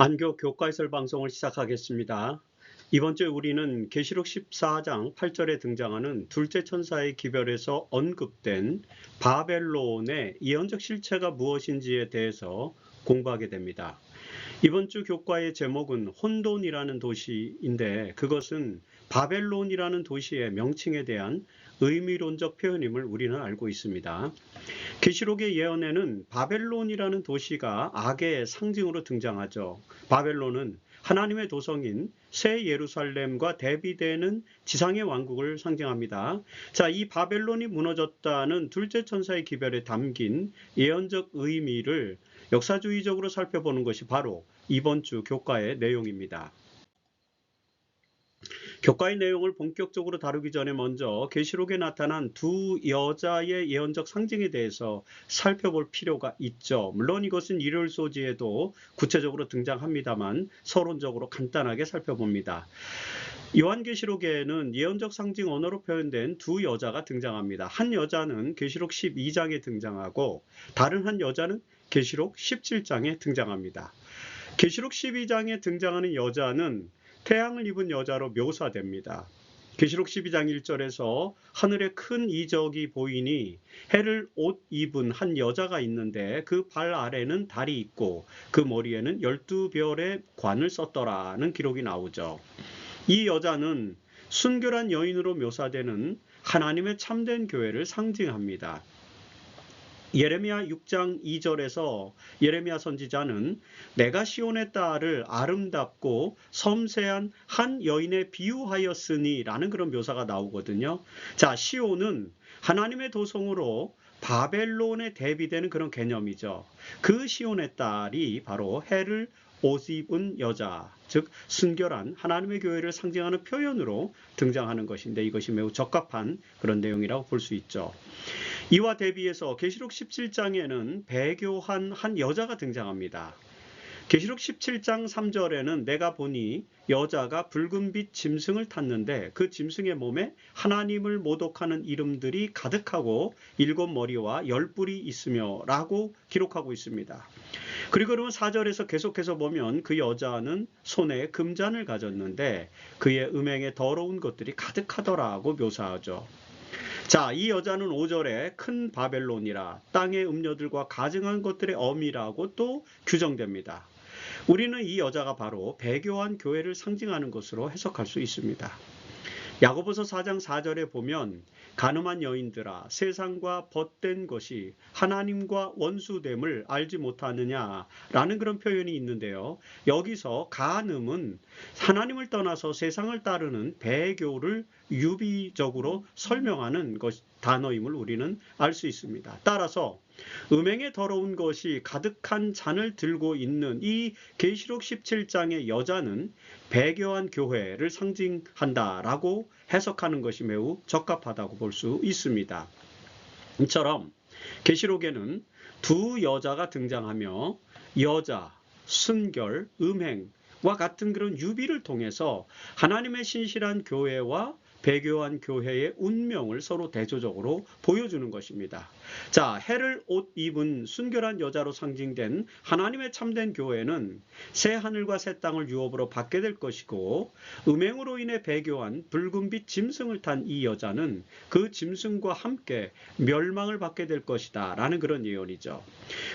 안교 교과해설 방송을 시작하겠습니다. 이번 주에 우리는 계시록 14장 8절에 등장하는 둘째 천사의 기별에서 언급된 바벨론의 예언적 실체가 무엇인지에 대해서 공부하게 됩니다. 이번 주 교과의 제목은 혼돈이라는 도시인데, 그것은 바벨론이라는 도시의 명칭에 대한 의미론적 표현임을 우리는 알고 있습니다. 계시록의 예언에는 바벨론이라는 도시가 악의 상징으로 등장하죠. 바벨론은 하나님의 도성인 새 예루살렘과 대비되는 지상의 왕국을 상징합니다. 자, 이 바벨론이 무너졌다는 둘째 천사의 기별에 담긴 예언적 의미를 역사주의적으로 살펴보는 것이 바로 이번 주 교과의 내용입니다. 교과의 내용을 본격적으로 다루기 전에 먼저 계시록에 나타난 두 여자의 예언적 상징에 대해서 살펴볼 필요가 있죠. 물론 이것은 일요일 소지에도 구체적으로 등장합니다만 서론적으로 간단하게 살펴봅니다. 요한계시록에는 예언적 상징 언어로 표현된 두 여자가 등장합니다. 한 여자는 계시록 12장에 등장하고 다른 한 여자는 계시록 17장에 등장합니다. 계시록 12장에 등장하는 여자는 태양을 입은 여자로 묘사됩니다. 계시록 12장 1절에서 하늘에 큰 이적이 보이니 해를 옷 입은 한 여자가 있는데 그 발 아래는 달이 있고 그 머리에는 12별의 관을 썼더라는 기록이 나오죠. 이 여자는 순결한 여인으로 묘사되는 하나님의 참된 교회를 상징합니다. 예레미야 6장 2절에서 예레미야 선지자는 내가 시온의 딸을 아름답고 섬세한 한 여인에 비유하였으니 라는 그런 묘사가 나오거든요. 자, 시온은 하나님의 도성으로 바벨론에 대비되는 그런 개념이죠. 그 시온의 딸이 바로 해를 옷 입은 여자, 즉 순결한 하나님의 교회를 상징하는 표현으로 등장하는 것인데 이것이 매우 적합한 그런 내용이라고 볼 수 있죠. 이와 대비해서 계시록 17장에는 배교한 한 여자가 등장합니다. 계시록 17장 3절에는 내가 보니 여자가 붉은빛 짐승을 탔는데 그 짐승의 몸에 하나님을 모독하는 이름들이 가득하고 7머리와 10뿔이 있으며 라고 기록하고 있습니다. 그리고 그러면 4절에서 계속해서 보면 그 여자는 손에 금잔을 가졌는데 그의 음행에 더러운 것들이 가득하더라고 묘사하죠. 자, 이 여자는 5절에 큰 바벨론이라 땅의 음료들과 가증한 것들의 어미라고 또 규정됩니다. 우리는 이 여자가 바로 배교한 교회를 상징하는 것으로 해석할 수 있습니다. 야고보서 4장 4절에 보면 간음한 여인들아 세상과 벗된 것이 하나님과 원수됨을 알지 못하느냐라는 그런 표현이 있는데요. 여기서 간음은 하나님을 떠나서 세상을 따르는 배교를 유비적으로 설명하는 단어임을 우리는 알 수 있습니다. 따라서 음행에 더러운 것이 가득한 잔을 들고 있는 이 계시록 17장의 여자는 배교한 교회를 상징한다라고 해석하는 것이 매우 적합하다고 볼 수 있습니다. 이처럼 계시록에는 두 여자가 등장하며 여자, 순결, 음행과 같은 그런 유비를 통해서 하나님의 신실한 교회와 배교한 교회의 운명을 서로 대조적으로 보여주는 것입니다. 자, 해를 옷 입은 순결한 여자로 상징된 하나님의 참된 교회는 새 하늘과 새 땅을 유업으로 받게 될 것이고 음행으로 인해 배교한 붉은빛 짐승을 탄 이 여자는 그 짐승과 함께 멸망을 받게 될 것이다 라는 그런 예언이죠.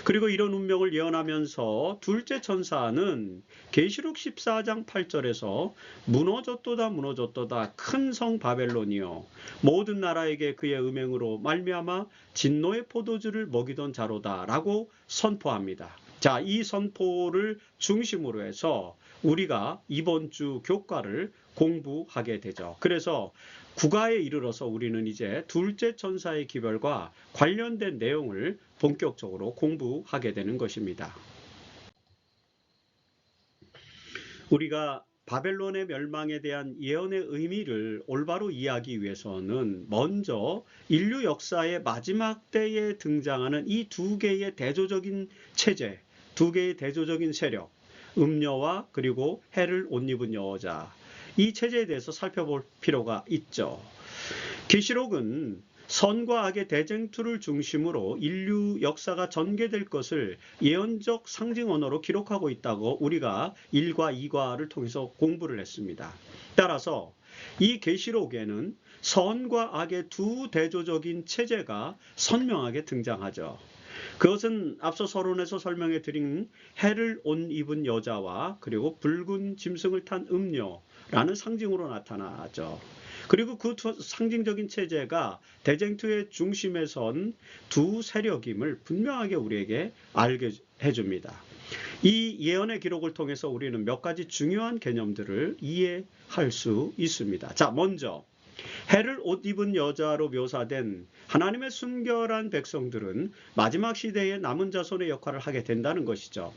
그리고 이런 운명을 예언하면서 둘째 천사는 계시록 14장 8절에서 무너졌도다 무너졌도다 큰 성 바벨론이요 모든 나라에게 그의 음행으로 말미암아 진노의 포도주를 먹이던 자로다라고 선포합니다. 자, 이 선포를 중심으로 해서 우리가 이번 주 교과를 공부하게 되죠. 그래서 국가에 이르러서 우리는 이제 둘째 천사의 기별과 관련된 내용을 본격적으로 공부하게 되는 것입니다. 우리가 바벨론의 멸망에 대한 예언의 의미를 올바로 이해하기 위해서는 먼저 인류 역사의 마지막 때에 등장하는 이 두 개의 대조적인 체제, 두 개의 대조적인 세력, 음녀와 그리고 해를 옷 입은 여자, 이 체제에 대해서 살펴볼 필요가 있죠. 계시록은 선과 악의 대쟁투를 중심으로 인류 역사가 전개될 것을 예언적 상징 언어로 기록하고 있다고 우리가 1과 2과를 통해서 공부를 했습니다. 따라서 이 계시록에는 선과 악의 두 대조적인 체제가 선명하게 등장하죠. 그것은 앞서 서론에서 설명해 드린 해를 옷 입은 여자와 그리고 붉은 짐승을 탄 음녀라는 상징으로 나타나죠. 그리고 그 상징적인 체제가 대쟁투의 중심에 선 두 세력임을 분명하게 우리에게 알게 해줍니다. 이 예언의 기록을 통해서 우리는 몇 가지 중요한 개념들을 이해할 수 있습니다. 자, 먼저 해를 옷 입은 여자로 묘사된 하나님의 순결한 백성들은 마지막 시대의 남은 자손의 역할을 하게 된다는 것이죠.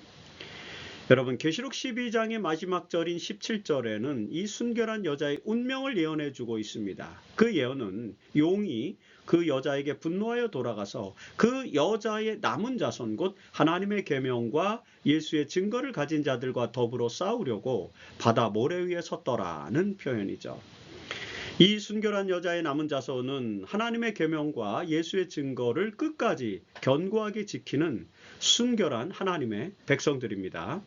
여러분, 계시록 12장의 마지막 절인 17절에는 이 순결한 여자의 운명을 예언해 주고 있습니다. 그 예언은 용이 그 여자에게 분노하여 돌아가서 그 여자의 남은 자손 곧 하나님의 계명과 예수의 증거를 가진 자들과 더불어 싸우려고 바다 모래 위에 섰더라는 표현이죠. 이 순결한 여자의 남은 자손은 하나님의 계명과 예수의 증거를 끝까지 견고하게 지키는 순결한 하나님의 백성들입니다.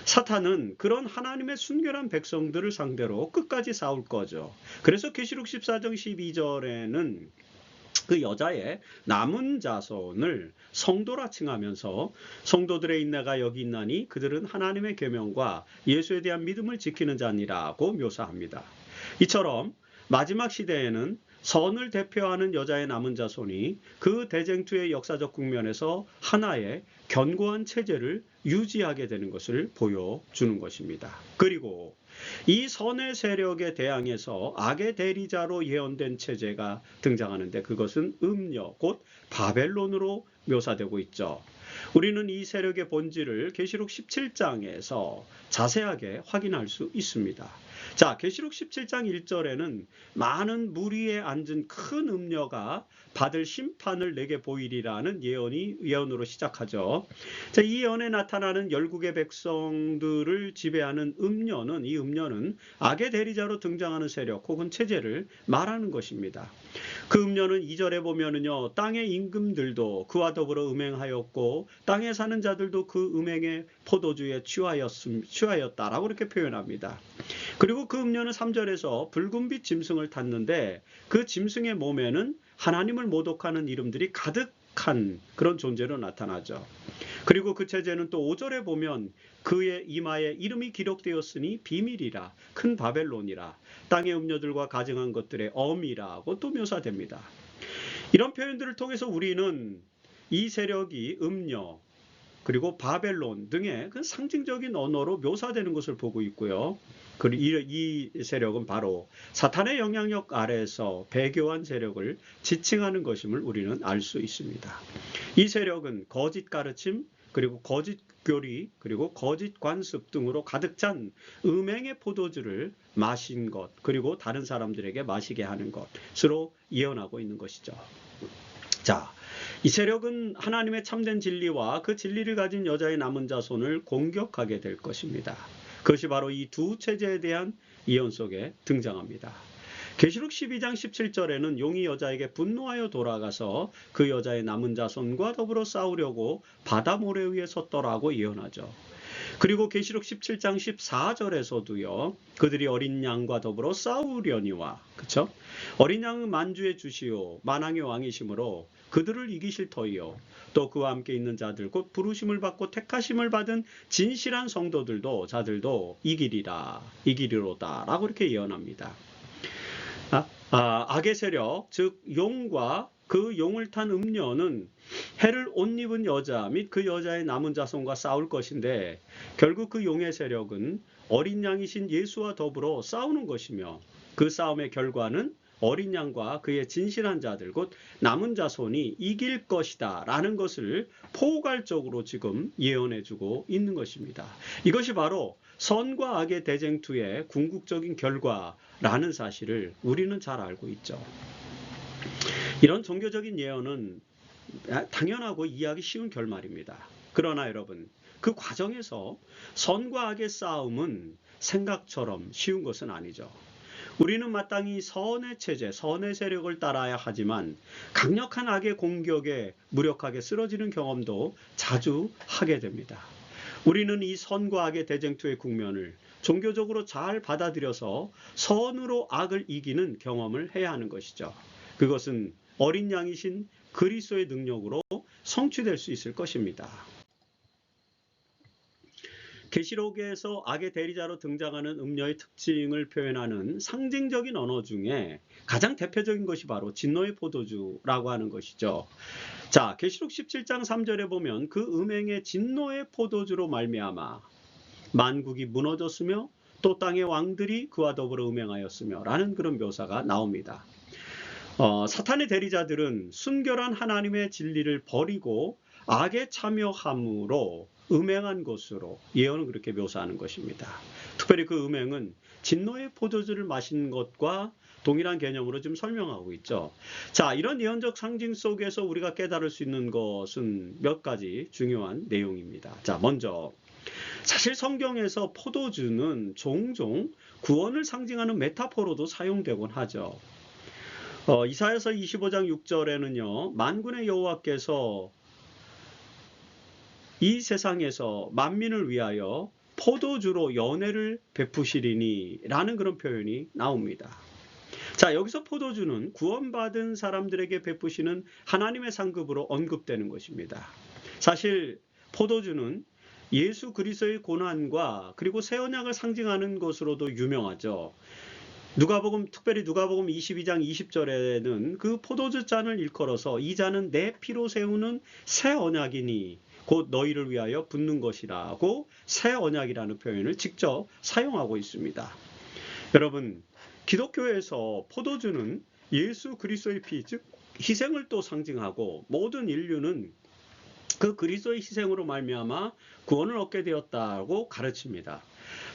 사탄은 그런 하나님의 순결한 백성들을 상대로 끝까지 싸울 거죠. 그래서 계시록 14장 12절에는 그 여자의 남은 자손을 성도라 칭하면서 성도들의 인내가 여기 있나니 그들은 하나님의 계명과 예수에 대한 믿음을 지키는 자니라고 묘사합니다. 이처럼 마지막 시대에는 선을 대표하는 여자의 남은 자손이 그 대쟁투의 역사적 국면에서 하나의 견고한 체제를 유지하게 되는 것을 보여주는 것입니다. 그리고 이 선의 세력에 대항해서 악의 대리자로 예언된 체제가 등장하는데 그것은 음녀 곧 바벨론으로 묘사되고 있죠. 우리는 이 세력의 본질을 계시록 17장에서 자세하게 확인할 수 있습니다. 자, 계시록 17장 1절에는 많은 물 위에 앉은 큰 음녀가 받을 심판을 내게 보이리라는 예언으로 시작하죠. 자, 이 예언에 나타나는 열국의 백성들을 지배하는 음녀는 이 음녀는 악의 대리자로 등장하는 세력 혹은 체제를 말하는 것입니다. 그 음녀는 2절에 보면은요, 땅의 임금들도 그와 더불어 음행하였고 땅에 사는 자들도 그 음행의 포도주에 취하였다라고 이렇게 표현합니다. 그리고 그 음녀는 3절에서 붉은빛 짐승을 탔는데 그 짐승의 몸에는 하나님을 모독하는 이름들이 가득한 그런 존재로 나타나죠. 그리고 그 체제는 또 5절에 보면 그의 이마에 이름이 기록되었으니 비밀이라 큰 바벨론이라 땅의 음녀들과 가증한 것들의 엄이라고 또 묘사됩니다. 이런 표현들을 통해서 우리는 이 세력이 음녀 그리고 바벨론 등의 그 상징적인 언어로 묘사되는 것을 보고 있고요. 그리고 이 세력은 바로 사탄의 영향력 아래에서 배교한 세력을 지칭하는 것임을 우리는 알 수 있습니다. 이 세력은 거짓 가르침, 그리고 거짓 교리, 그리고 거짓 관습 등으로 가득 찬 음행의 포도주를 마신 것, 그리고 다른 사람들에게 마시게 하는 것으로 예언하고 있는 것이죠. 자, 이 세력은 하나님의 참된 진리와 그 진리를 가진 여자의 남은 자손을 공격하게 될 것입니다. 그것이 바로 이 두 체제에 대한 예언 속에 등장합니다. 계시록 12장 17절에는 용이 여자에게 분노하여 돌아가서 그 여자의 남은 자손과 더불어 싸우려고 바다 모래 위에 섰더라고 예언하죠. 그리고 계시록 17장 14절에서도요. 그들이 어린 양과 더불어 싸우려니와 그렇죠? 어린 양은 만주의 주시오 만왕의 왕이시므로 그들을 이기실 터이요 또 그와 함께 있는 자들 곧 부르심을 받고 택하심을 받은 진실한 성도들도 자들도 이기리로다 라고 이렇게 예언합니다. 악의 세력 즉 용과 그 용을 탄 음녀는 해를 옷 입은 여자 및 그 여자의 남은 자손과 싸울 것인데 결국 그 용의 세력은 어린 양이신 예수와 더불어 싸우는 것이며 그 싸움의 결과는 어린 양과 그의 진실한 자들 곧 남은 자손이 이길 것이다 라는 것을 포괄적으로 지금 예언해주고 있는 것입니다. 이것이 바로 선과 악의 대쟁투의 궁극적인 결과라는 사실을 우리는 잘 알고 있죠. 이런 종교적인 예언은 당연하고 이해하기 쉬운 결말입니다. 그러나 여러분, 그 과정에서 선과 악의 싸움은 생각처럼 쉬운 것은 아니죠. 우리는 마땅히 선의 체제, 선의 세력을 따라야 하지만 강력한 악의 공격에 무력하게 쓰러지는 경험도 자주 하게 됩니다. 우리는 이 선과 악의 대쟁투의 국면을 종교적으로 잘 받아들여서 선으로 악을 이기는 경험을 해야 하는 것이죠. 그것은 어린 양이신 그리스도의 능력으로 성취될 수 있을 것입니다. 계시록에서 악의 대리자로 등장하는 음녀의 특징을 표현하는 상징적인 언어 중에 가장 대표적인 것이 바로 진노의 포도주라고 하는 것이죠. 자, 계시록 17장 3절에 보면 그 음행의 진노의 포도주로 말미암아 만국이 무너졌으며 또 땅의 왕들이 그와 더불어 음행하였으며 라는 그런 묘사가 나옵니다. 사탄의 대리자들은 순결한 하나님의 진리를 버리고 악에 참여함으로 음행한 것으로 예언은 그렇게 묘사하는 것입니다. 특별히 그 음행은 진노의 포도주를 마신 것과 동일한 개념으로 지금 설명하고 있죠. 자, 이런 예언적 상징 속에서 우리가 깨달을 수 있는 것은 몇 가지 중요한 내용입니다. 자, 먼저 사실 성경에서 포도주는 종종 구원을 상징하는 메타포로도 사용되곤 하죠. 이사야서 25장 6절에는요. 만군의 여호와께서 이 세상에서 만민을 위하여 포도주로 연회를 베푸시리니 라는 그런 표현이 나옵니다. 자, 여기서 포도주는 구원받은 사람들에게 베푸시는 하나님의 상급으로 언급되는 것입니다. 사실 포도주는 예수 그리스도의 고난과 그리고 새 언약을 상징하는 것으로도 유명하죠. 특별히 누가복음 22장 20절에는 그 포도주 잔을 일컬어서 이 잔은 내 피로 세우는 새 언약이니 곧 너희를 위하여 붓는 것이라고 새 언약이라는 표현을 직접 사용하고 있습니다. 여러분, 기독교에서 포도주는 예수 그리스도의 피, 즉 희생을 또 상징하고 모든 인류는 그 그리스도의 희생으로 말미암아 구원을 얻게 되었다고 가르칩니다.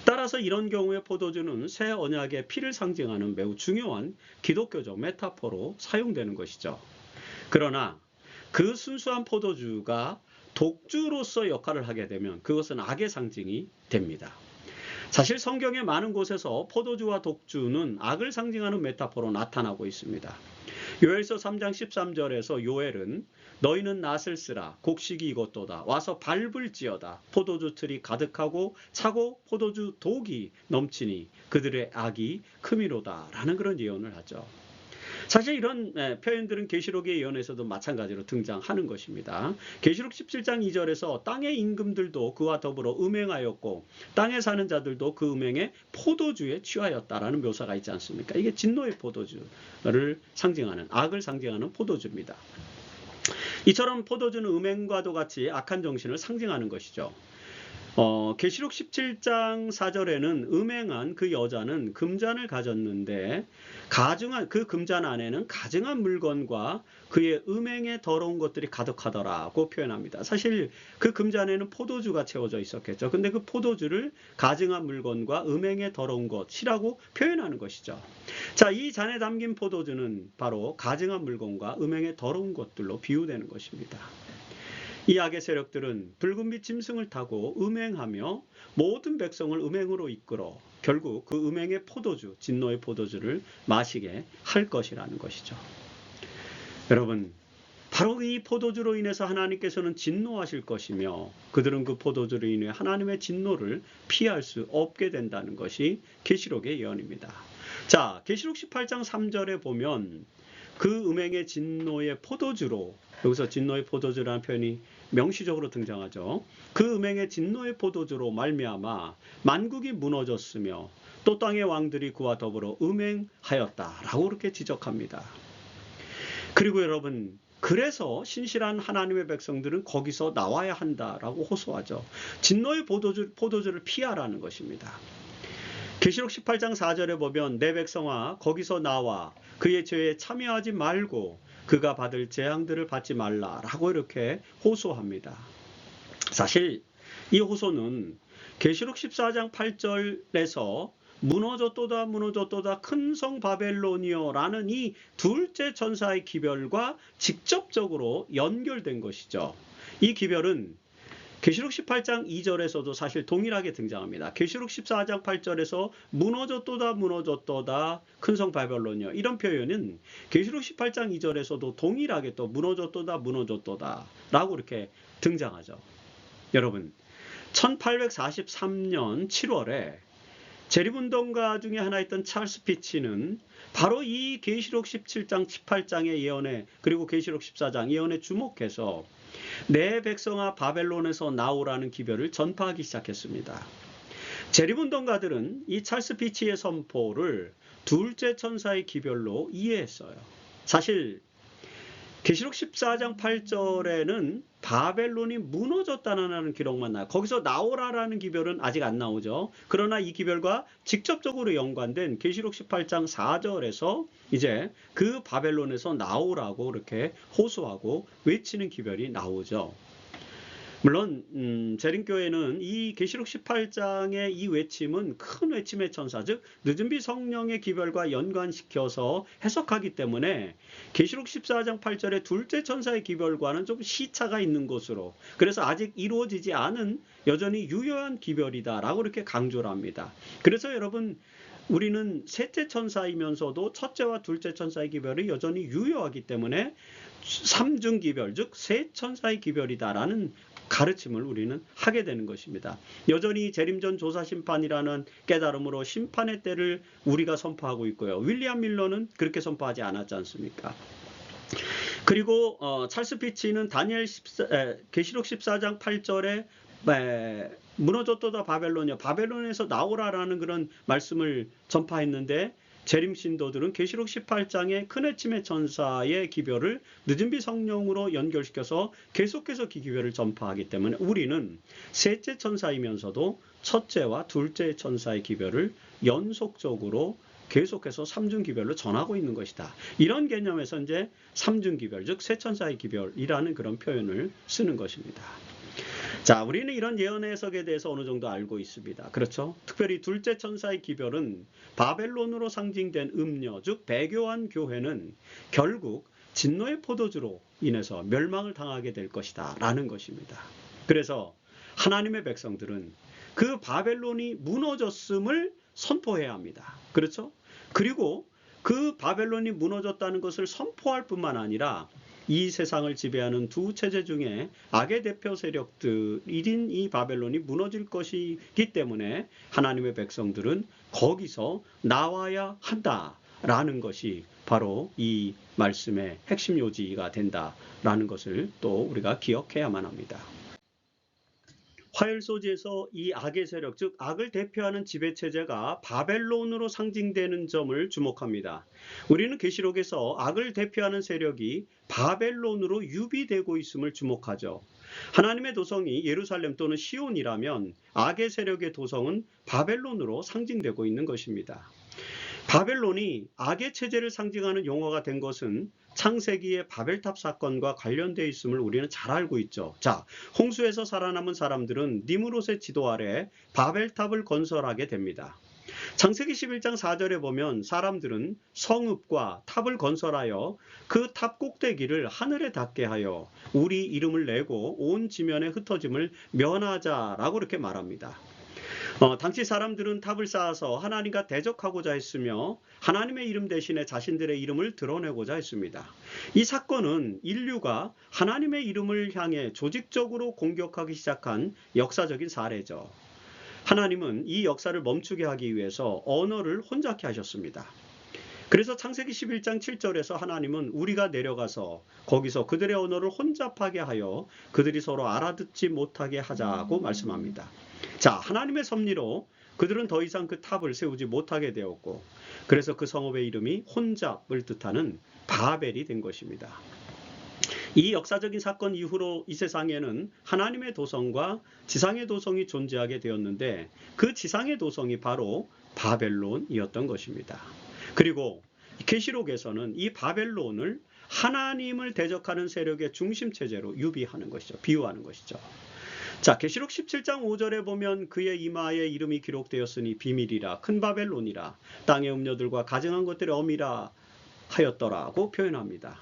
따라서 이런 경우에 포도주는 새 언약의 피를 상징하는 매우 중요한 기독교적 메타포로 사용되는 것이죠. 그러나 그 순수한 포도주가 독주로서 역할을 하게 되면 그것은 악의 상징이 됩니다. 사실 성경의 많은 곳에서 포도주와 독주는 악을 상징하는 메타포로 나타나고 있습니다. 요엘서 3장 13절에서 요엘은 너희는 낫을 쓰라 곡식이 익었도다 와서 밟을지어다 포도주 틀이 가득하고 차고 포도주 독이 넘치니 그들의 악이 크미로다 라는 그런 예언을 하죠. 사실 이런 표현들은 계시록의 예언에서도 마찬가지로 등장하는 것입니다. 계시록 17장 2절에서 땅의 임금들도 그와 더불어 음행하였고 땅에 사는 자들도 그 음행에 포도주에 취하였다라는 묘사가 있지 않습니까? 이게 진노의 포도주를 상징하는, 악을 상징하는 포도주입니다. 이처럼 포도주는 음행과도 같이 악한 정신을 상징하는 것이죠. 계시록 17장 4절에는 음행한 그 여자는 금잔을 가졌는데 그 금잔 안에는 가증한 물건과 그의 음행에 더러운 것들이 가득하더라고 표현합니다. 사실 그 금잔에는 포도주가 채워져 있었겠죠. 근데 그 포도주를 가증한 물건과 음행에 더러운 것이라고 표현하는 것이죠. 자, 이 잔에 담긴 포도주는 바로 가증한 물건과 음행에 더러운 것들로 비유되는 것입니다. 이 악의 세력들은 붉은 빛 짐승을 타고 음행하며 모든 백성을 음행으로 이끌어 결국 그 음행의 포도주, 진노의 포도주를 마시게 할 것이라는 것이죠. 여러분, 바로 이 포도주로 인해서 하나님께서는 진노하실 것이며 그들은 그 포도주로 인해 하나님의 진노를 피할 수 없게 된다는 것이 계시록의 예언입니다. 자, 계시록 18장 3절에 보면 그 음행의 진노의 포도주로, 여기서 진노의 포도주라는 표현이 명시적으로 등장하죠. 그 음행의 진노의 포도주로 말미암아 만국이 무너졌으며 또 땅의 왕들이 그와 더불어 음행하였다라고 그렇게 지적합니다. 그리고 여러분, 그래서 신실한 하나님의 백성들은 거기서 나와야 한다라고 호소하죠. 진노의 포도주를 피하라는 것입니다. 계시록 18장 4절에 보면 내 백성아 거기서 나와 그의 죄에 참여하지 말고 그가 받을 재앙들을 받지 말라라고 이렇게 호소합니다. 사실 이 호소는 계시록 14장 8절에서 무너졌도다 큰 성 바벨론이여라는 이 둘째 천사의 기별과 직접적으로 연결된 것이죠. 이 기별은 계시록 18장 2절에서도 사실 동일하게 등장합니다. 계시록 14장 8절에서 무너졌도다 무너졌도다 큰성 바벨론이여, 이런 표현은 계시록 18장 2절에서도 동일하게 또 무너졌도다 무너졌도다 라고 이렇게 등장하죠. 여러분, 1843년 7월에 재림운동가 중에 하나였던 찰스 피치는 바로 이 계시록 17장 18장의 예언에, 그리고 계시록 14장 예언에 주목해서 내 백성아 바벨론에서 나오라는 기별을 전파하기 시작했습니다. 재림운동가들은 이 찰스 피치의 선포를 둘째 천사의 기별로 이해했어요. 사실 계시록 14장 8절에는 바벨론이 무너졌다는 기록만 나요. 거기서 나오라라는 기별은 아직 안 나오죠. 그러나 이 기별과 직접적으로 연관된 계시록 18장 4절에서 이제 그 바벨론에서 나오라고 이렇게 호소하고 외치는 기별이 나오죠. 물론 재림교회는 이 계시록 18장의 이 외침은 큰 외침의 천사, 즉 늦은비 성령의 기별과 연관시켜서 해석하기 때문에 계시록 14장 8절의 둘째 천사의 기별과는 좀 시차가 있는 것으로, 그래서 아직 이루어지지 않은 여전히 유효한 기별이다라고 이렇게 강조를 합니다. 그래서 여러분, 우리는 셋째 천사이면서도 첫째와 둘째 천사의 기별이 여전히 유효하기 때문에 삼중 기별, 즉 세 천사의 기별이다라는 가르침을 우리는 하게 되는 것입니다. 여전히 재림전 조사심판이라는 깨달음으로 심판의 때를 우리가 선포하고 있고요. 윌리엄 밀러는 그렇게 선포하지 않았지 않습니까? 그리고 찰스 피치는 계시록 14장 8절에 무너졌도다 바벨론이여, 바벨론에서 나오라라는 그런 말씀을 전파했는데, 재림 신도들은 계시록 18장의 큰 외침의 천사의 기별을 늦은비 성령으로 연결시켜서 계속해서 그 기별을 전파하기 때문에 우리는 셋째 천사이면서도 첫째와 둘째 천사의 기별을 연속적으로 계속해서 삼중 기별로 전하고 있는 것이다. 이런 개념에서 이제 삼중 기별, 즉 세 천사의 기별이라는 그런 표현을 쓰는 것입니다. 자, 우리는 이런 예언 해석에 대해서 어느 정도 알고 있습니다. 그렇죠? 특별히 둘째 천사의 기별은 바벨론으로 상징된 음녀, 즉 배교한 교회는 결국 진노의 포도주로 인해서 멸망을 당하게 될 것이다 라는 것입니다. 그래서 하나님의 백성들은 그 바벨론이 무너졌음을 선포해야 합니다. 그렇죠? 그리고 그 바벨론이 무너졌다는 것을 선포할 뿐만 아니라 이 세상을 지배하는 두 체제 중에 악의 대표 세력들인 이 바벨론이 무너질 것이기 때문에 하나님의 백성들은 거기서 나와야 한다라는 것이 바로 이 말씀의 핵심 요지가 된다라는 것을 또 우리가 기억해야만 합니다. 화열소지에서 이 악의 세력, 즉 악을 대표하는 지배체제가 바벨론으로 상징되는 점을 주목합니다. 우리는 계시록에서 악을 대표하는 세력이 바벨론으로 유비되고 있음을 주목하죠. 하나님의 도성이 예루살렘 또는 시온이라면 악의 세력의 도성은 바벨론으로 상징되고 있는 것입니다. 바벨론이 악의 체제를 상징하는 용어가 된 것은 창세기의 바벨탑 사건과 관련되어 있음을 우리는 잘 알고 있죠. 자, 홍수에서 살아남은 사람들은 니므롯의 지도 아래 바벨탑을 건설하게 됩니다. 창세기 11장 4절에 보면 사람들은 성읍과 탑을 건설하여 그 탑 꼭대기를 하늘에 닿게 하여 우리 이름을 내고 온 지면에 흩어짐을 면하자라고 이렇게 말합니다. 당시 사람들은 탑을 쌓아서 하나님과 대적하고자 했으며 하나님의 이름 대신에 자신들의 이름을 드러내고자 했습니다. 이 사건은 인류가 하나님의 이름을 향해 조직적으로 공격하기 시작한 역사적인 사례죠. 하나님은 이 역사를 멈추게 하기 위해서 언어를 혼잡케 하셨습니다. 그래서 창세기 11장 7절에서 하나님은 우리가 내려가서 거기서 그들의 언어를 혼잡하게 하여 그들이 서로 알아듣지 못하게 하자고 말씀합니다. 자, 하나님의 섭리로 그들은 더 이상 그 탑을 세우지 못하게 되었고, 그래서 그 성읍의 이름이 혼잡을 뜻하는 바벨이 된 것입니다. 이 역사적인 사건 이후로 이 세상에는 하나님의 도성과 지상의 도성이 존재하게 되었는데, 그 지상의 도성이 바로 바벨론이었던 것입니다. 그리고 계시록에서는 이 바벨론을 하나님을 대적하는 세력의 중심 체제로 유비하는 것이죠. 비유하는 것이죠. 자, 계시록 17장 5절에 보면 그의 이마에 이름이 기록되었으니 비밀이라 큰 바벨론이라 땅의 음녀들과 가증한 것들의 어미라 하였더라고 표현합니다.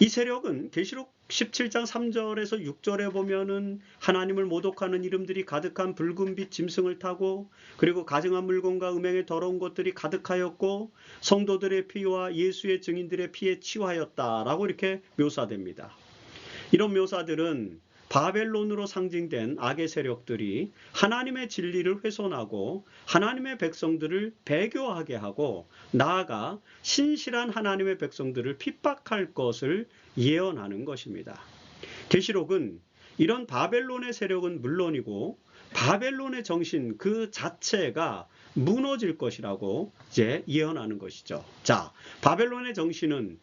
이 세력은 계시록 17장 3절에서 6절에 보면은 하나님을 모독하는 이름들이 가득한 붉은 빛 짐승을 타고, 그리고 가증한 물건과 음행의 더러운 것들이 가득하였고 성도들의 피와 예수의 증인들의 피에 치유하였다라고 이렇게 묘사됩니다. 이런 묘사들은 바벨론으로 상징된 악의 세력들이 하나님의 진리를 훼손하고 하나님의 백성들을 배교하게 하고, 나아가 신실한 하나님의 백성들을 핍박할 것을 예언하는 것입니다. 계시록은 이런 바벨론의 세력은 물론이고 바벨론의 정신 그 자체가 무너질 것이라고 이제 예언하는 것이죠. 자, 바벨론의 정신은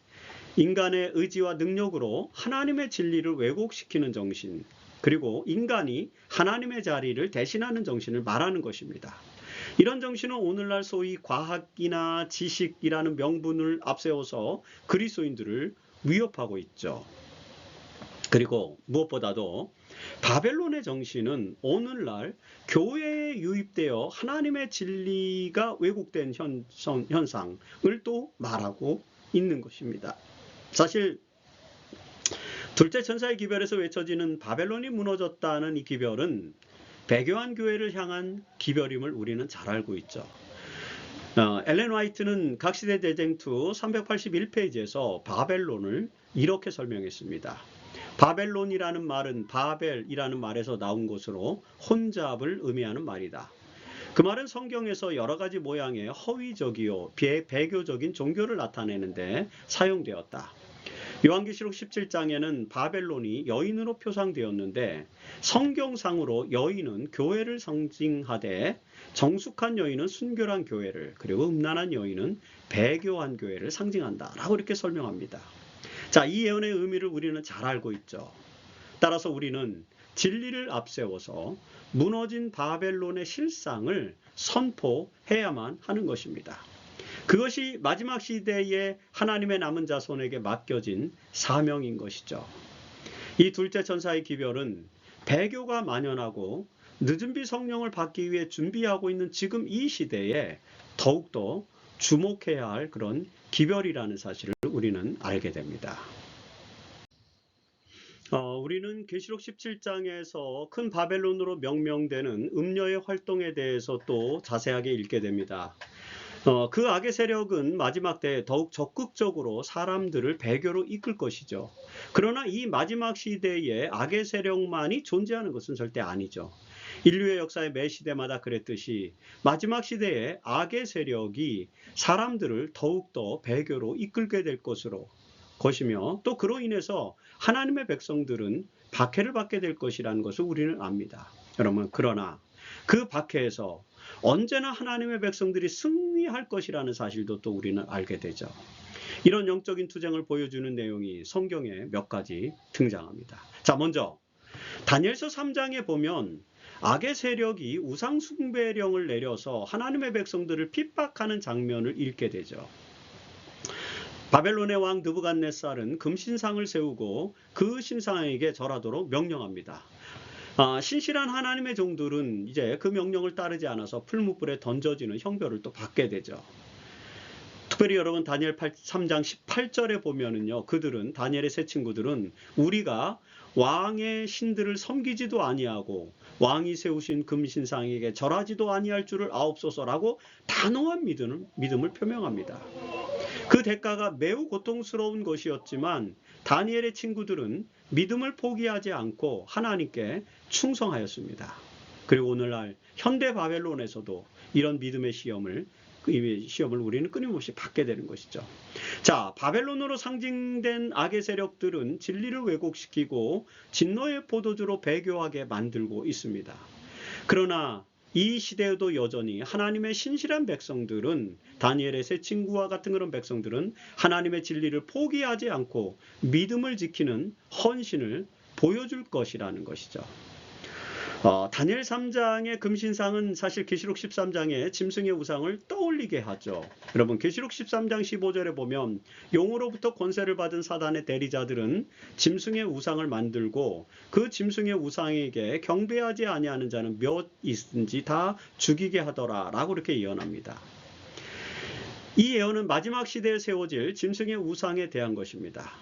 인간의 의지와 능력으로 하나님의 진리를 왜곡시키는 정신, 그리고 인간이 하나님의 자리를 대신하는 정신을 말하는 것입니다. 이런 정신은 오늘날 소위 과학이나 지식이라는 명분을 앞세워서 그리스도인들을 위협하고 있죠. 그리고 무엇보다도 바벨론의 정신은 오늘날 교회에 유입되어 하나님의 진리가 왜곡된 현상을 또 말하고 있는 것입니다. 사실 둘째 천사의 기별에서 외쳐지는 바벨론이 무너졌다는 이 기별은 배교한 교회를 향한 기별임을 우리는 잘 알고 있죠. 엘렌 화이트는 각시대 대쟁투 381페이지에서 바벨론을 이렇게 설명했습니다. 바벨론이라는 말은 바벨이라는 말에서 나온 것으로 혼잡을 의미하는 말이다. 그 말은 성경에서 여러 가지 모양의 허위적이요 배교적인 종교를 나타내는데 사용되었다. 요한계시록 17장에는 바벨론이 여인으로 표상되었는데, 성경상으로 여인은 교회를 상징하되 정숙한 여인은 순결한 교회를, 그리고 음란한 여인은 배교한 교회를 상징한다 라고 이렇게 설명합니다. 자, 이 예언의 의미를 우리는 잘 알고 있죠. 따라서 우리는 진리를 앞세워서 무너진 바벨론의 실상을 선포해야만 하는 것입니다. 그것이 마지막 시대에 하나님의 남은 자손에게 맡겨진 사명인 것이죠. 이 둘째 천사의 기별은 배교가 만연하고 늦은 비 성령을 받기 위해 준비하고 있는 지금 이 시대에 더욱더 주목해야 할 그런 기별이라는 사실을 우리는 알게 됩니다. 우리는 계시록 17장에서 큰 바벨론으로 명명되는 음녀의 활동에 대해서 또 자세하게 읽게 됩니다. 그 악의 세력은 마지막 때에 더욱 적극적으로 사람들을 배교로 이끌 것이죠. 그러나 이 마지막 시대에 악의 세력만이 존재하는 것은 절대 아니죠. 인류의 역사의 매 시대마다 그랬듯이 마지막 시대에 악의 세력이 사람들을 더욱더 배교로 이끌게 될 것이며, 또 그로 인해서 하나님의 백성들은 박해를 받게 될 것이라는 것을 우리는 압니다. 여러분, 그러나 그 박해에서 언제나 하나님의 백성들이 승리할 것이라는 사실도 또 우리는 알게 되죠. 이런 영적인 투쟁을 보여주는 내용이 성경에 몇 가지 등장합니다. 자, 먼저 다니엘서 3장에 보면 악의 세력이 우상 숭배령을 내려서 하나님의 백성들을 핍박하는 장면을 읽게 되죠. 바벨론의 왕 느부갓네살은 금신상을 세우고 그 신상에게 절하도록 명령합니다. 신실한 하나님의 종들은 이제 그 명령을 따르지 않아서 풀무불에 던져지는 형벌을 또 받게 되죠. 특별히 여러분 다니엘 3장 18절에 보면은요, 그들은, 다니엘의 세 친구들은 우리가 왕의 신들을 섬기지도 아니하고 왕이 세우신 금신상에게 절하지도 아니할 줄을 아옵소서라고 단호한 믿음을 표명합니다. 그 대가가 매우 고통스러운 것이었지만 다니엘의 친구들은 믿음을 포기하지 않고 하나님께 충성하였습니다. 그리고 오늘날 현대 바벨론에서도 이런 믿음의 시험을 우리는 끊임없이 받게 되는 것이죠. 자, 바벨론으로 상징된 악의 세력들은 진리를 왜곡시키고 진노의 포도주로 배교하게 만들고 있습니다. 그러나 이 시대에도 여전히 하나님의 신실한 백성들은, 다니엘의 세 친구와 같은 그런 백성들은 하나님의 진리를 포기하지 않고 믿음을 지키는 헌신을 보여줄 것이라는 것이죠. 다니엘 3장의 금신상은 사실 계시록 13장의 짐승의 우상을 떠올리게 하죠. 여러분, 계시록 13장 15절에 보면 용으로부터 권세를 받은 사단의 대리자들은 짐승의 우상을 만들고 그 짐승의 우상에게 경배하지 아니하는 자는 몇 있은지 다 죽이게 하더라 라고 이렇게 예언합니다. 이 예언은 마지막 시대에 세워질 짐승의 우상에 대한 것입니다.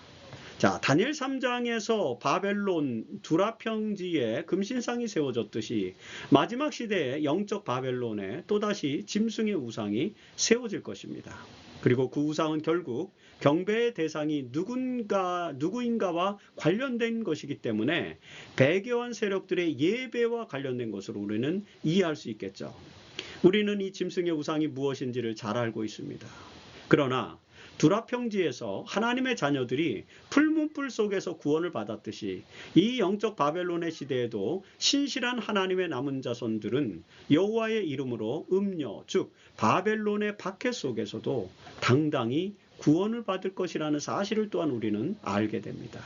자, 다니엘 3장에서 바벨론 두라평지에 금신상이 세워졌듯이 마지막 시대에 영적 바벨론에 또다시 짐승의 우상이 세워질 것입니다. 그리고 그 우상은 결국 경배의 대상이 누구인가와 관련된 것이기 때문에 배교한 세력들의 예배와 관련된 것으로 우리는 이해할 수 있겠죠. 우리는 이 짐승의 우상이 무엇인지를 잘 알고 있습니다. 그러나 두라평지에서 하나님의 자녀들이 풀문불 속에서 구원을 받았듯이 이 영적 바벨론의 시대에도 신실한 하나님의 남은 자손들은 여호와의 이름으로 음녀 즉 바벨론의 박해 속에서도 당당히 구원을 받을 것이라는 사실을 또한 우리는 알게 됩니다.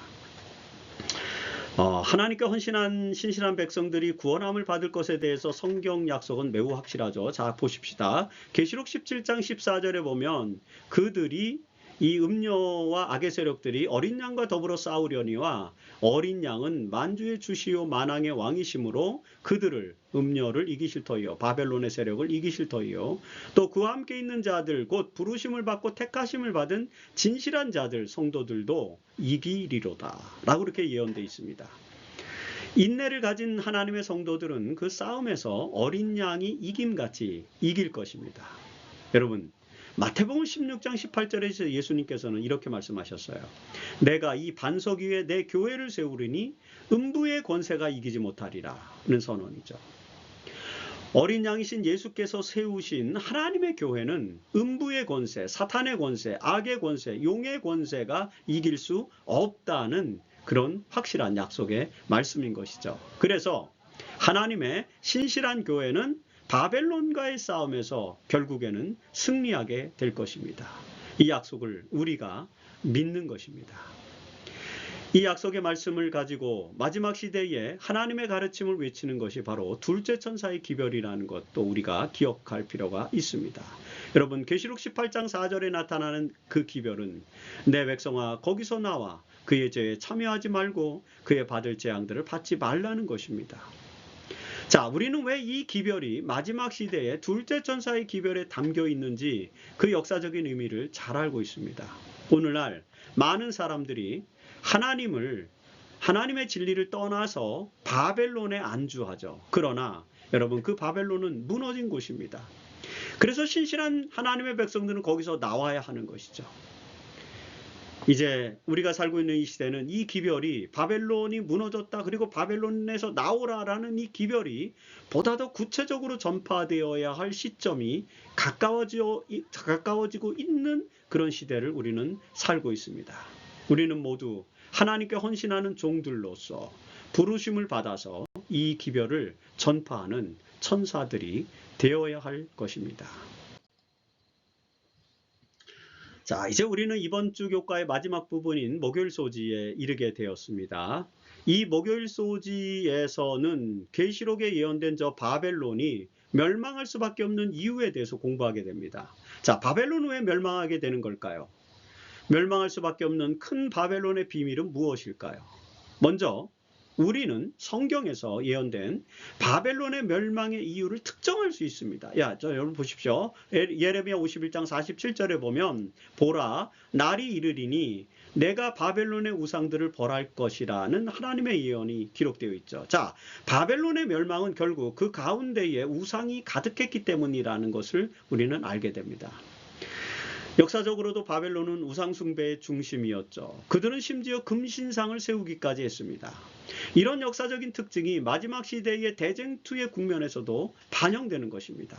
하나님께 헌신한 신실한 백성들이 구원함을 받을 것에 대해서 성경 약속은 매우 확실하죠. 자, 보십시다. 계시록 17장 14절에 보면 그들이 이 음녀와 악의 세력들이 어린 양과 더불어 싸우려니와 어린 양은 만주의 주시요 만왕의 왕이심으로 그들을 음녀를 이기실 터이요 바벨론의 세력을 이기실 터이요 또 그와 함께 있는 자들 곧 부르심을 받고 택하심을 받은 진실한 자들 성도들도 이기리로다 라고 이렇게 예언되어 있습니다. 인내를 가진 하나님의 성도들은 그 싸움에서 어린 양이 이김같이 이길 것입니다. 여러분, 마태복음 16장 18절에서 예수님께서는 이렇게 말씀하셨어요. 내가 이 반석 위에 내 교회를 세우리니 음부의 권세가 이기지 못하리라는 선언이죠. 어린 양이신 예수께서 세우신 하나님의 교회는 음부의 권세, 사탄의 권세, 악의 권세, 용의 권세가 이길 수 없다는 그런 확실한 약속의 말씀인 것이죠. 그래서 하나님의 신실한 교회는 바벨론과의 싸움에서 결국에는 승리하게 될 것입니다. 이 약속을 우리가 믿는 것입니다. 이 약속의 말씀을 가지고 마지막 시대에 하나님의 가르침을 외치는 것이 바로 둘째 천사의 기별이라는 것도 우리가 기억할 필요가 있습니다. 여러분, 계시록 18장 4절에 나타나는 그 기별은 내 백성아 거기서 나와 그의 죄에 참여하지 말고 그의 받을 재앙들을 받지 말라는 것입니다. 자, 우리는 왜 이 기별이 마지막 시대에 둘째 천사의 기별에 담겨 있는지 그 역사적인 의미를 잘 알고 있습니다. 오늘날 많은 사람들이 하나님의 진리를 떠나서 바벨론에 안주하죠. 그러나 여러분, 그 바벨론은 무너진 곳입니다. 그래서 신실한 하나님의 백성들은 거기서 나와야 하는 것이죠. 이제 우리가 살고 있는 이 시대는 이 기별이 바벨론이 무너졌다 그리고 바벨론에서 나오라라는 이 기별이 보다 더 구체적으로 전파되어야 할 시점이 가까워지고 있는 그런 시대를 우리는 살고 있습니다. 우리는 모두 하나님께 헌신하는 종들로서 부르심을 받아서 이 기별을 전파하는 천사들이 되어야 할 것입니다. 자, 이제 우리는 이번 주 교과의 마지막 부분인 목요일 소지에 이르게 되었습니다. 이 목요일 소지에서는 계시록에 예언된 저 바벨론이 멸망할 수밖에 없는 이유에 대해서 공부하게 됩니다. 자, 바벨론은 왜 멸망하게 되는 걸까요? 멸망할 수밖에 없는 큰 바벨론의 비밀은 무엇일까요? 먼저 우리는 성경에서 예언된 바벨론의 멸망의 이유를 특정할 수 있습니다. 여러분 보십시오. 예레미야 51장 47절에 보면 보라, 날이 이르리니 내가 바벨론의 우상들을 벌할 것이라는 하나님의 예언이 기록되어 있죠. 자, 바벨론의 멸망은 결국 그 가운데에 우상이 가득했기 때문이라는 것을 우리는 알게 됩니다. 역사적으로도 바벨론은 우상숭배의 중심이었죠. 그들은 심지어 금신상을 세우기까지 했습니다. 이런 역사적인 특징이 마지막 시대의 대쟁투의 국면에서도 반영되는 것입니다.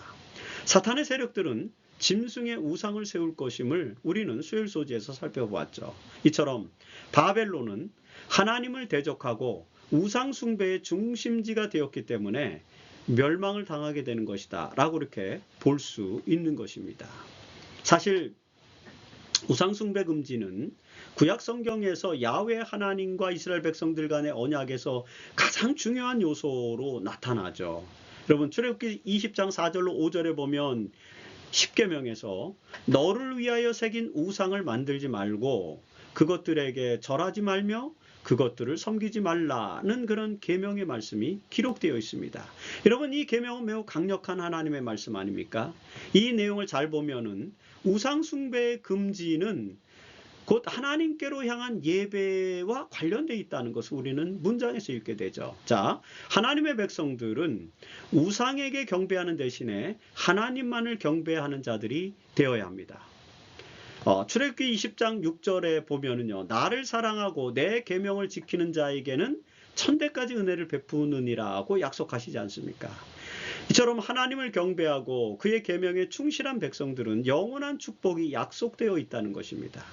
사탄의 세력들은 짐승의 우상을 세울 것임을 우리는 수요일 소지에서 살펴보았죠. 이처럼 바벨론은 하나님을 대적하고 우상숭배의 중심지가 되었기 때문에 멸망을 당하게 되는 것이다 라고 이렇게 볼 수 있는 것입니다. 사실 우상숭배 금지는 구약 성경에서 야훼 하나님과 이스라엘 백성들 간의 언약에서 가장 중요한 요소로 나타나죠. 여러분, 출애굽기 20장 4절로 5절에 보면 십계명에서 너를 위하여 새긴 우상을 만들지 말고 그것들에게 절하지 말며 그것들을 섬기지 말라는 그런 계명의 말씀이 기록되어 있습니다. 여러분, 이 계명은 매우 강력한 하나님의 말씀 아닙니까? 이 내용을 잘 보면은 우상 숭배의 금지는 곧 하나님께로 향한 예배와 관련되어 있다는 것을 우리는 문장에서 읽게 되죠. 자, 하나님의 백성들은 우상에게 경배하는 대신에 하나님만을 경배하는 자들이 되어야 합니다. 출애굽기 20장 6절에 보면은요, 나를 사랑하고 내 계명을 지키는 자에게는 천대까지 은혜를 베푸느니라고 약속하시지 않습니까? 이처럼 하나님을 경배하고 그의 계명에 충실한 백성들은 영원한 축복이 약속되어 있다는 것입니다.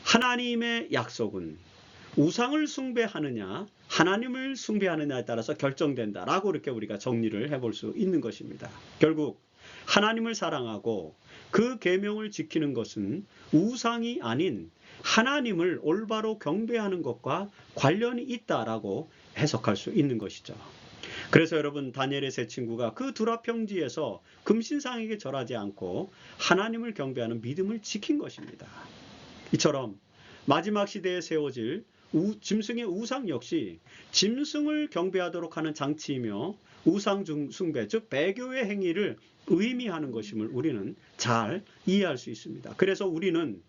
하나님의 약속은 우상을 숭배하느냐 하나님을 숭배하느냐에 따라서 결정된다라고 이렇게 우리가 정리를 해볼 수 있는 것입니다. 결국 하나님을 사랑하고 그 계명을 지키는 것은 우상이 아닌 하나님을 올바로 경배하는 것과 관련이 있다라고 해석할 수 있는 것이죠. 그래서 여러분, 다니엘의 세 친구가 그 두라 평지에서 금신상에게 절하지 않고 하나님을 경배하는 믿음을 지킨 것입니다. 이처럼 마지막 시대에 세워질 짐승의 우상 역시 짐승을 경배하도록 하는 장치이며 우상 숭배, 즉 배교의 행위를 의미하는 것임을 우리는 잘 이해할 수 있습니다. 그래서 우리는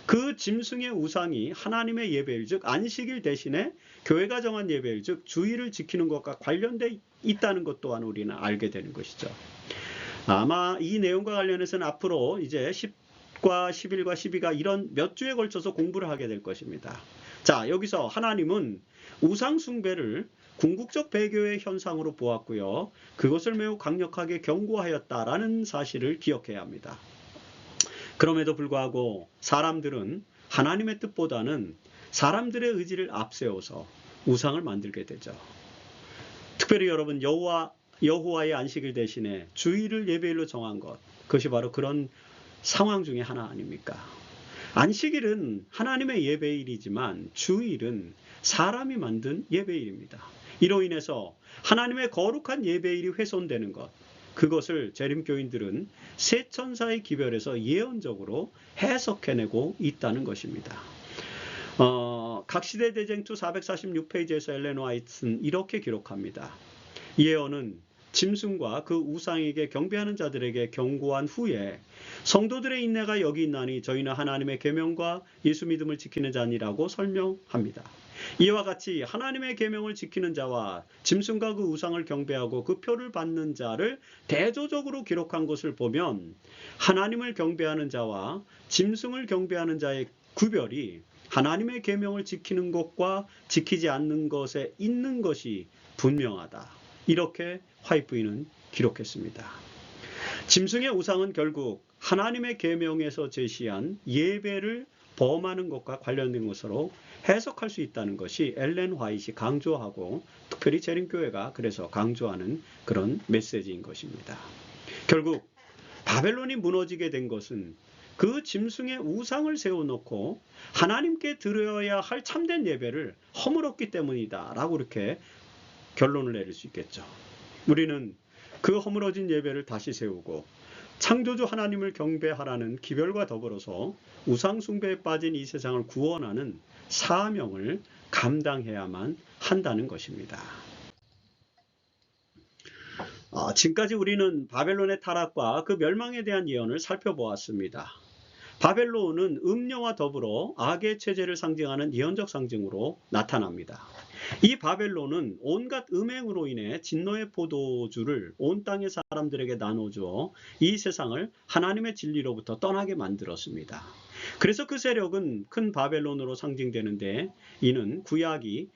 그 짐승의 우상이 하나님의 예배일, 즉 안식일 대신에 교회가 정한 예배일, 즉 주일을 지키는 것과 관련돼 있다는 것 또한 우리는 알게 되는 것이죠. 아마 이 내용과 관련해서는 앞으로 이제 10과 11과 12가 이런 몇 주에 걸쳐서 공부를 하게 될 것입니다. 자, 여기서 하나님은 우상 숭배를 궁극적 배교의 현상으로 보았고요. 그것을 매우 강력하게 경고하였다라는 사실을 기억해야 합니다. 그럼에도 불구하고 사람들은 하나님의 뜻보다는 사람들의 의지를 앞세워서 우상을 만들게 되죠. 특별히 여러분, 여호와의 안식일 대신에 주일을 예배일로 정한 것, 그것이 바로 그런 상황 중에 하나 아닙니까? 안식일은 하나님의 예배일이지만 주일은 사람이 만든 예배일입니다. 이로 인해서 하나님의 거룩한 예배일이 훼손되는 것, 그것을 재림교인들은 세 천사의 기별에서 예언적으로 해석해내고 있다는 것입니다. 각시대 대쟁투 446페이지에서 엘렌 화이트는 이렇게 기록합니다. 예언은 짐승과 그 우상에게 경배하는 자들에게 경고한 후에 성도들의 인내가 여기 있나니 저희는 하나님의 계명과 예수 믿음을 지키는 자니라고 설명합니다. 이와 같이 하나님의 계명을 지키는 자와 짐승과 그 우상을 경배하고 그 표를 받는 자를 대조적으로 기록한 것을 보면 하나님을 경배하는 자와 짐승을 경배하는 자의 구별이 하나님의 계명을 지키는 것과 지키지 않는 것에 있는 것이 분명하다. 이렇게 화이트는 기록했습니다. 짐승의 우상은 결국 하나님의 계명에서 제시한 예배를 범하는 것과 관련된 것으로 해석할 수 있다는 것이 엘렌 화이트이 강조하고 특별히 재림교회가 그래서 강조하는 그런 메시지인 것입니다. 결국 바벨론이 무너지게 된 것은 그 짐승의 우상을 세워놓고 하나님께 드려야 할 참된 예배를 허물었기 때문이다 라고 이렇게 결론을 내릴 수 있겠죠. 우리는 그 허물어진 예배를 다시 세우고 창조주 하나님을 경배하라는 기별과 더불어서 우상 숭배에 빠진 이 세상을 구원하는 사명을 감당해야만 한다는 것입니다. 지금까지 우리는 바벨론의 타락과 그 멸망에 대한 예언을 살펴보았습니다. 바벨론은 음녀와 더불어 악의 체제를 상징하는 예언적 상징으로 나타납니다. 이 바벨론은 온갖 음행으로 인해 진노의 포도주를 온 땅의 사람들에게 나눠주어 이 세상을 하나님의 진리로부터 떠나게 만들었습니다. 그래서 그 세력은 큰 바벨론으로 상징되는데 이는 구약에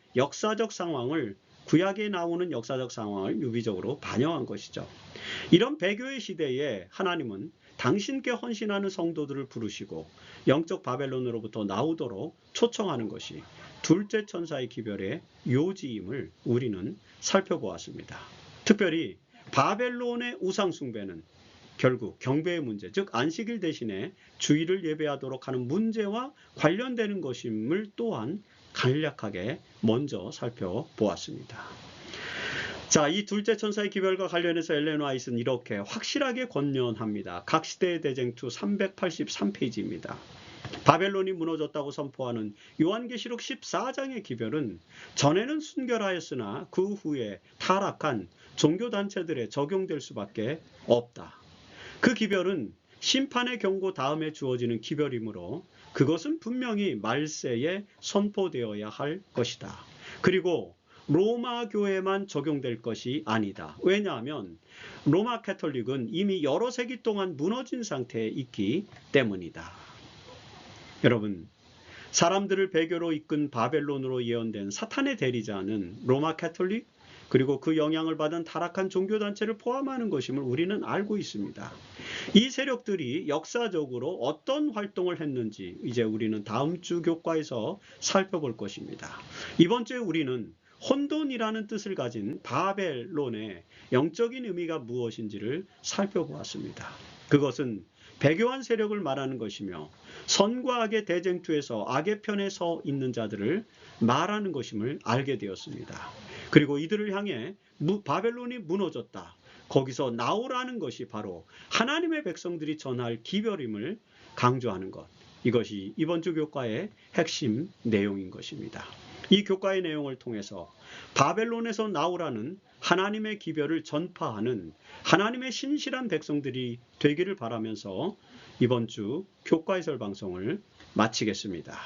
나오는 역사적 상황을 유비적으로 반영한 것이죠. 이런 배교의 시대에 하나님은 당신께 헌신하는 성도들을 부르시고 영적 바벨론으로부터 나오도록 초청하는 것이 둘째 천사의 기별의 요지임을 우리는 살펴보았습니다. 특별히 바벨론의 우상 숭배는 결국 경배의 문제, 즉 안식일 대신에 주일을 예배하도록 하는 문제와 관련되는 것임을 또한 간략하게 먼저 살펴보았습니다. 자, 이 둘째 천사의 기별과 관련해서 엘렌 화이트는 이렇게 확실하게 권면합니다. 각시대의 대쟁투 383페이지입니다. 바벨론이 무너졌다고 선포하는 요한계시록 14장의 기별은 전에는 순결하였으나 그 후에 타락한 종교단체들에 적용될 수밖에 없다. 그 기별은 심판의 경고 다음에 주어지는 기별이므로 그것은 분명히 말세에 선포되어야 할 것이다. 그리고 로마 교회만 적용될 것이 아니다. 왜냐하면 로마 캐톨릭은 이미 여러 세기 동안 무너진 상태에 있기 때문이다. 여러분, 사람들을 배교로 이끈 바벨론으로 예언된 사탄의 대리자는 로마 캐톨릭 그리고 그 영향을 받은 타락한 종교단체를 포함하는 것임을 우리는 알고 있습니다. 이 세력들이 역사적으로 어떤 활동을 했는지 이제 우리는 다음 주 교과에서 살펴볼 것입니다. 이번 주에 우리는 혼돈이라는 뜻을 가진 바벨론의 영적인 의미가 무엇인지를 살펴보았습니다. 그것은 배교한 세력을 말하는 것이며 선과 악의 대쟁투에서 악의 편에 서 있는 자들을 말하는 것임을 알게 되었습니다. 그리고 이들을 향해 바벨론이 무너졌다. 거기서 나오라는 것이 바로 하나님의 백성들이 전할 기별임을 강조하는 것. 이것이 이번 주 교과의 핵심 내용인 것입니다. 이 교과의 내용을 통해서 바벨론에서 나오라는 하나님의 기별을 전파하는 하나님의 신실한 백성들이 되기를 바라면서 이번 주 교과 해설 방송을 마치겠습니다.